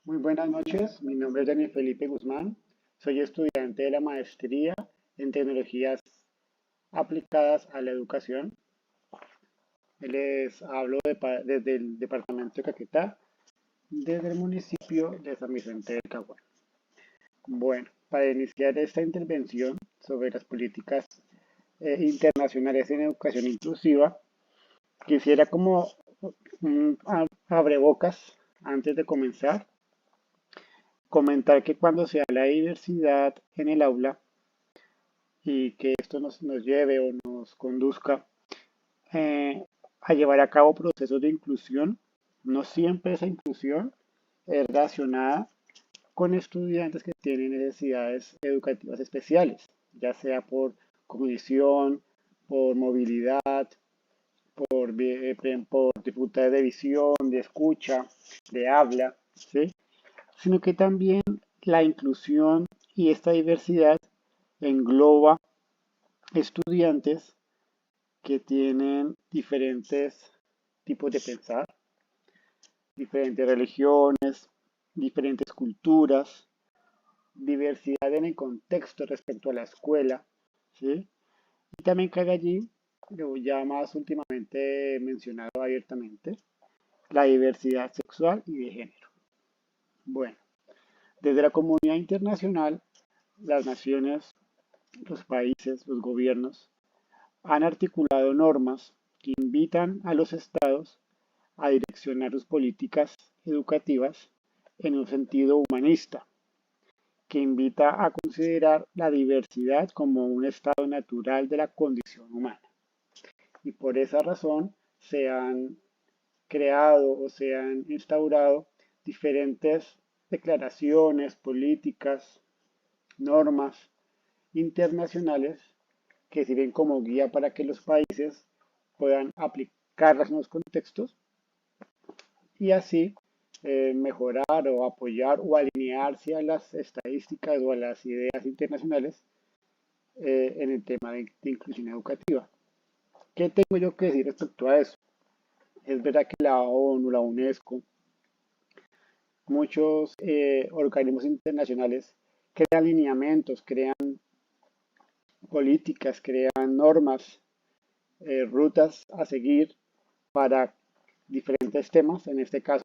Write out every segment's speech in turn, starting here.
Muy buenas noches, mi nombre es Daniel Felipe Guzmán, soy estudiante de la maestría en tecnologías aplicadas a la educación. Les hablo desde el departamento de Caquetá, desde el municipio de San Vicente del Caguán. Bueno, para iniciar esta intervención sobre las políticas internacionales en educación inclusiva, quisiera como abrebocas antes de comenzar comentar que cuando se habla de diversidad en el aula y que esto nos lleve o nos conduzca a llevar a cabo procesos de inclusión, no siempre esa inclusión es relacionada con estudiantes que tienen necesidades educativas especiales, ya sea por cognición, por movilidad, por dificultades de visión, de escucha, de habla, ¿sí? Sino que también la inclusión y esta diversidad engloba estudiantes que tienen diferentes tipos de pensar, diferentes religiones, diferentes culturas, diversidad en el contexto respecto a la escuela, ¿sí? Y también cae allí, lo ya más últimamente mencionado abiertamente, la diversidad sexual y de género. Bueno, desde la comunidad internacional, las naciones, los países, los gobiernos han articulado normas que invitan a los estados a direccionar sus políticas educativas en un sentido humanista, que invita a considerar la diversidad como un estado natural de la condición humana. Y por esa razón se han creado o se han instaurado diferentes declaraciones, políticas, normas internacionales que sirven como guía para que los países puedan aplicarlas en los contextos y así mejorar o apoyar o alinearse a las estadísticas o a las ideas internacionales en el tema de inclusión educativa. ¿Qué tengo yo que decir respecto a eso? Es verdad que la ONU, la UNESCO, muchos organismos internacionales crean lineamientos, crean políticas, crean normas, rutas a seguir para diferentes temas, en este caso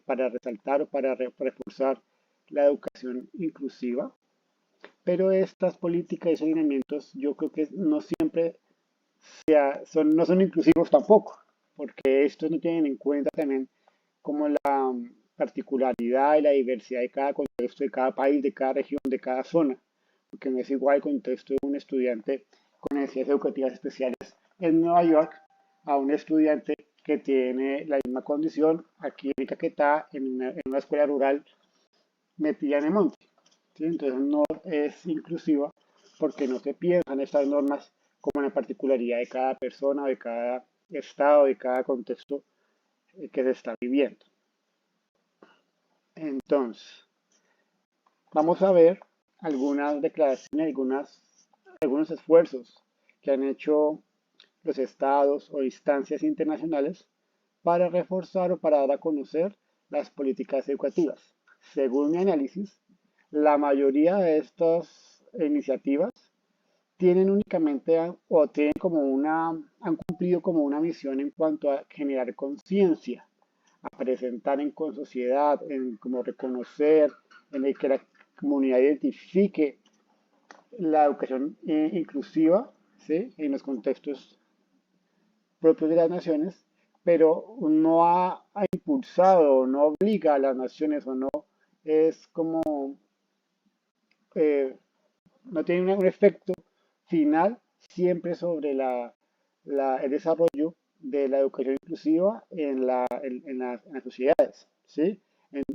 para resaltar o para reforzar la educación inclusiva, pero estas políticas y lineamientos yo creo que no siempre no son inclusivos tampoco, porque estos no tienen en cuenta también como la particularidad y la diversidad de cada contexto, de cada país, de cada región, de cada zona, porque no es igual el contexto de un estudiante con necesidades educativas especiales en Nueva York a un estudiante que tiene la misma condición aquí en Caquetá, en una escuela rural metida en el monte. ¿Sí? Entonces no es inclusiva porque no se piensan estas normas como en la particularidad de cada persona, de cada estado, de cada contexto que se está viviendo. Entonces, vamos a ver algunas declaraciones, algunos esfuerzos que han hecho los estados o instancias internacionales para reforzar o para dar a conocer las políticas educativas. Según mi análisis, la mayoría de estas iniciativas tienen únicamente o tienen como han cumplido como una misión en cuanto a generar conciencia, a presentar en con sociedad, en como reconocer, en el que la comunidad identifique la educación inclusiva, ¿sí? En los contextos propios de las naciones, pero no ha impulsado, no obliga a las naciones o no es como, eh, no tiene un efecto final siempre sobre el desarrollo de la educación inclusiva en las sociedades, ¿sí?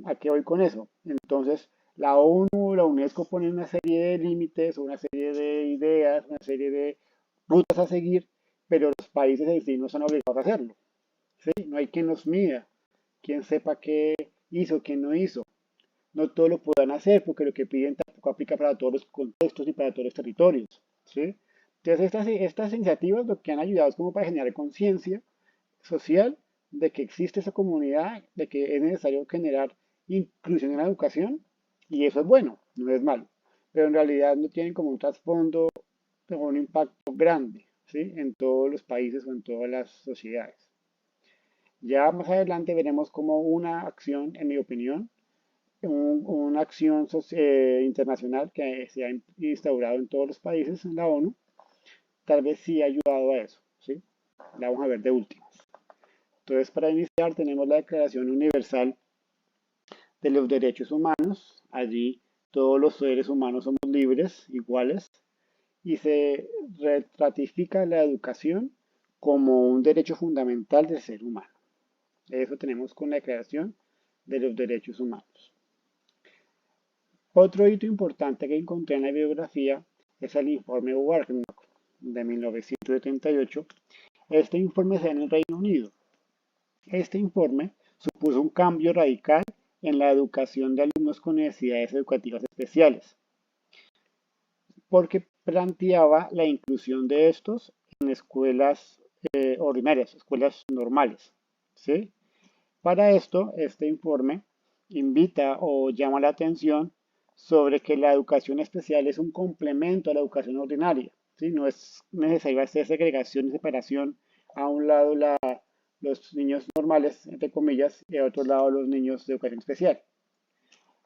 ¿A qué voy con eso? Entonces, la ONU, la UNESCO ponen una serie de límites, una serie de ideas, una serie de rutas a seguir, pero los países en sí no están obligados a hacerlo, ¿sí? No hay quien los mida, quien sepa qué hizo, qué no hizo. No todos lo puedan hacer porque lo que piden tampoco aplica para todos los contextos y para todos los territorios, ¿sí? Entonces, estas iniciativas lo que han ayudado es como para generar conciencia social de que existe esa comunidad, de que es necesario generar inclusión en la educación y eso es bueno, no es malo, pero en realidad no tienen como un trasfondo o un impacto grande, ¿sí? En todos los países o en todas las sociedades. Ya más adelante veremos como una acción, en mi opinión, una acción internacional que se ha instaurado en todos los países en la ONU, tal vez sí ha ayudado a eso, ¿sí? La vamos a ver de últimas. Entonces, para iniciar, tenemos la Declaración Universal de los Derechos Humanos. Allí todos los seres humanos somos libres, iguales, y se ratifica la educación como un derecho fundamental del ser humano. Eso tenemos con la Declaración de los Derechos Humanos. Otro hito importante que encontré en la bibliografía es el informe Warnock de 1978. Este informe se da en el Reino Unido. Este informe supuso un cambio radical en la educación de alumnos con necesidades educativas especiales, porque planteaba la inclusión de estos en escuelas ordinarias, escuelas normales, ¿sí? Para esto, este informe invita o llama la atención sobre que la educación especial es un complemento a la educación ordinaria, ¿sí? No es necesario hacer segregación y separación a un lado los niños normales, entre comillas, y a otro lado los niños de educación especial.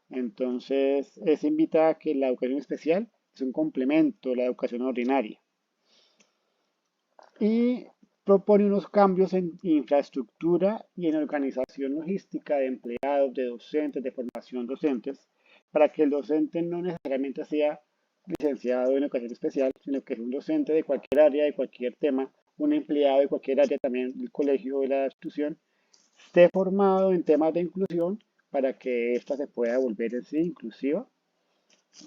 Entonces, se invita a que la educación especial es un complemento a la educación ordinaria. Y propone unos cambios en infraestructura y en organización logística de empleados, de docentes, de formación docentes, para que el docente no necesariamente sea licenciado en educación especial, sino que es un docente de cualquier área, de cualquier tema, un empleado de cualquier área también del colegio o de la institución, esté formado en temas de inclusión para que ésta se pueda volver en sí inclusiva,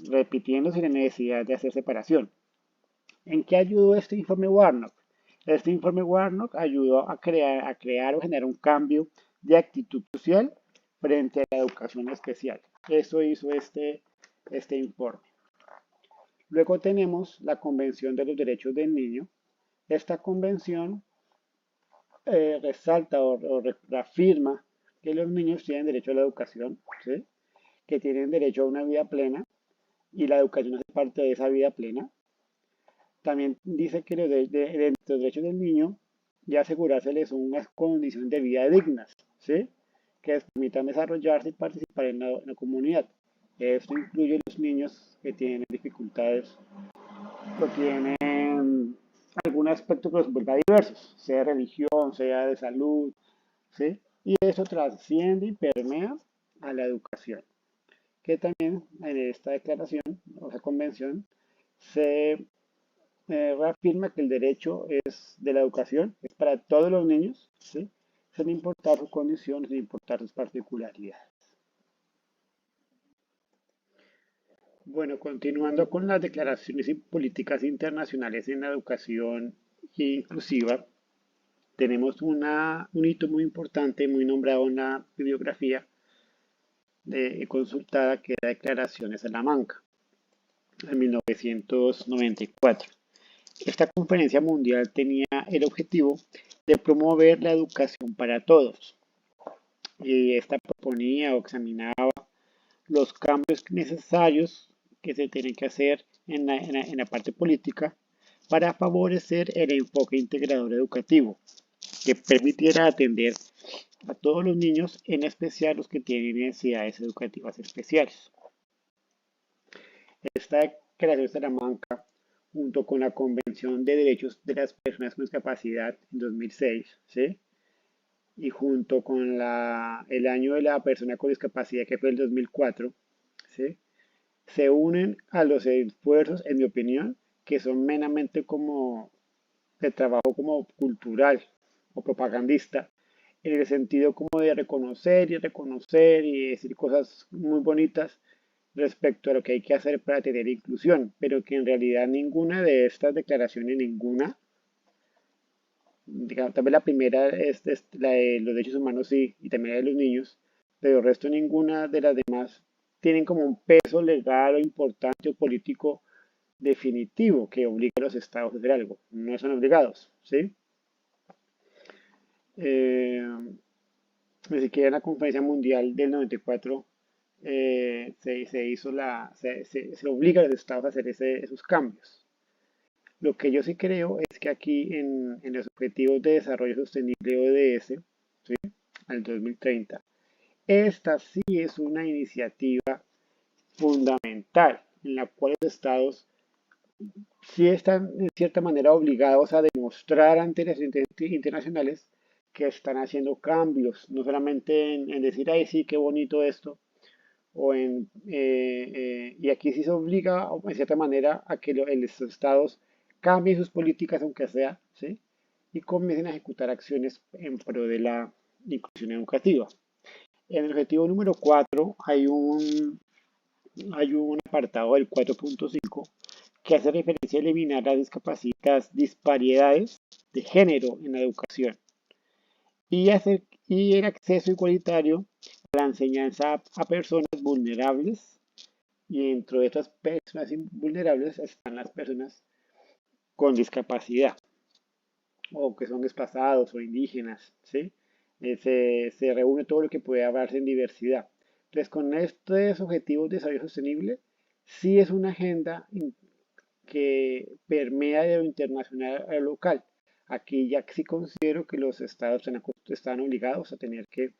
repitiendo sin necesidad de hacer separación. ¿En qué ayudó este informe Warnock? Este informe Warnock ayudó a crear o generar un cambio de actitud social frente a la educación especial. Eso hizo este informe. Luego tenemos la Convención de los Derechos del Niño. Esta convención resalta o reafirma que los niños tienen derecho a la educación, ¿sí? Que tienen derecho a una vida plena y la educación es parte de esa vida plena. También dice que de los derechos del niño y asegurárseles unas condiciones de vida dignas, ¿sí? Que les permitan desarrollarse y participar en la comunidad. Esto incluye los niños que tienen dificultades o tienen algún aspecto que los vuelva diversos, sea de religión, sea de salud, ¿sí? Y eso trasciende y permea a la educación, que también en esta declaración o esa convención se reafirma que el derecho es de la educación, es para todos los niños, ¿sí? Sin importar sus condiciones, sin importar sus particularidades. Bueno, continuando con las declaraciones y políticas internacionales en la educación inclusiva, tenemos un hito muy importante, muy nombrado en la bibliografía consultada, que es la Declaración de Salamanca, en 1994. Esta conferencia mundial tenía el objetivo de promover la educación para todos. Y esta proponía o examinaba los cambios necesarios que se tienen que hacer en la parte política para favorecer el enfoque integrador educativo que permitiera atender a todos los niños, en especial los que tienen necesidades educativas especiales. Esta declaración de Salamanca, junto con la Convención de Derechos de las Personas con Discapacidad en 2006, ¿sí? Y junto con el año de la persona con discapacidad, que fue el 2004, ¿sí? Se unen a los esfuerzos, en mi opinión, que son meramente como de trabajo como cultural o propagandista, en el sentido como de reconocer y decir cosas muy bonitas respecto a lo que hay que hacer para tener inclusión, pero que en realidad ninguna de estas declaraciones, ninguna, digamos, también la primera es la de los derechos humanos, sí, y también la de los niños, pero el resto ninguna de las demás tienen como un peso legal o importante o político definitivo que obliga a los estados a hacer algo. No son obligados, ¿sí? Eh, Ni siquiera en la conferencia mundial del 94 se hizo se obliga a los estados a hacer esos cambios. Lo que yo sí creo es que aquí en los Objetivos de Desarrollo Sostenible ODS, ¿sí? Al 2030, esta sí es una iniciativa fundamental en la cual los estados sí están de cierta manera obligados a demostrar ante las internacionales que están haciendo cambios, no solamente en decir, ay, sí, qué bonito esto, y aquí sí se obliga, en cierta manera, a que los estados cambien sus políticas, aunque sea, ¿sí? Y comiencen a ejecutar acciones en pro de la inclusión educativa. En el objetivo número 4 hay un apartado del 4.5 que hace referencia a eliminar las disparidades de género en la educación y el acceso igualitario a la enseñanza a personas vulnerables. Y dentro de estas personas vulnerables están las personas con discapacidad o que son desplazados o indígenas, ¿sí? Se reúne todo lo que puede hablarse en diversidad. Entonces, con estos objetivos de desarrollo sostenible, sí es una agenda que permea de lo internacional a lo local. Aquí ya sí considero que los estados están obligados a tener que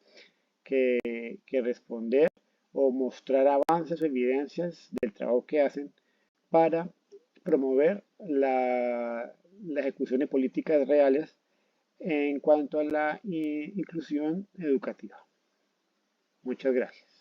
responder o mostrar avances o evidencias del trabajo que hacen para promover la ejecución de políticas reales en cuanto a la inclusión educativa. Muchas gracias.